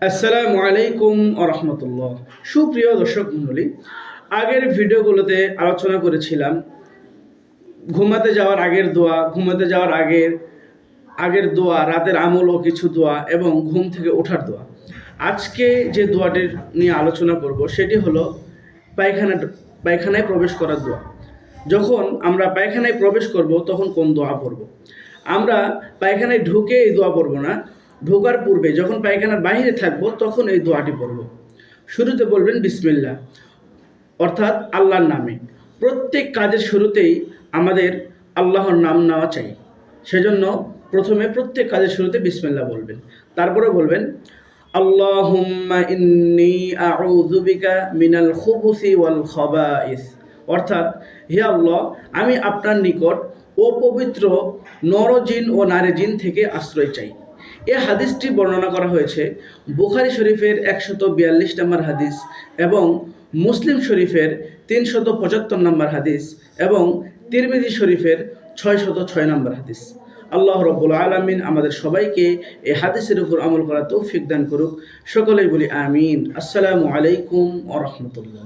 আসসালামু আলাইকুম ওয়া রাহমাতুল্লাহ। সুপ্রিয় দর্শক মণ্ডলী, আগের ভিডিওগুলোতে আলোচনা করেছিলাম ঘুমাতে যাওয়ার আগের দোয়া, ঘুমাতে যাওয়ার আগের আগের দোয়া, রাতের আমল ও কিছু দোয়া এবং ঘুম থেকে ওঠার দোয়া। আজকে যে দোয়াটির নিয়ে আলোচনা করব সেটি হলো পায়খানা পায়খানায় প্রবেশ করার দোয়া। যখন আমরা পায়খানায় প্রবেশ করব তখন কোন দোয়া পড়ব? আমরা পায়খানায় ঢুকে এই দোয়া পড়ব না, ঢোকার পূর্বে যখন পায়খানার বাইরে থাকব তখন এই দোয়াটি পড়ব। শুরুতে বলবেন বিসমিল্লাহ, অর্থাৎ আল্লাহর নামে। প্রত্যেক কাজের শুরুতেই আমাদের আল্লাহর নাম নেওয়া চাই, সেজন্য প্রথমে প্রত্যেক কাজের শুরুতে বিসমিল্লাহ বলবেন। তারপরে বলবেন আল্লাহুম্মা ইন্নী আউযু বিকা মিনাল খুবুসি ওয়াল খাবাইস, অর্থাৎ হে আল্লাহ, আমি আপনার নিকট অপবিত্র নরজিন ও নারী জিন থেকে আশ্রয় চাই। এ হাদিসটি বর্ণনা করা হয়েছে বুখারী শরীফের 142 নম্বর হাদিস এবং মুসলিম শরীফের 375 নম্বর হাদিস এবং তিরমিজি শরীফের 606 নম্বর হাদিস। আল্লাহ রাব্বুল আলামিন আমাদের সবাইকে এই হাদিসের উপর আমল করার তৌফিক দান করুক। সকলেই বলি আমিন। আসসালামু আলাইকুম ওয়া রাহমাতুল্লাহ।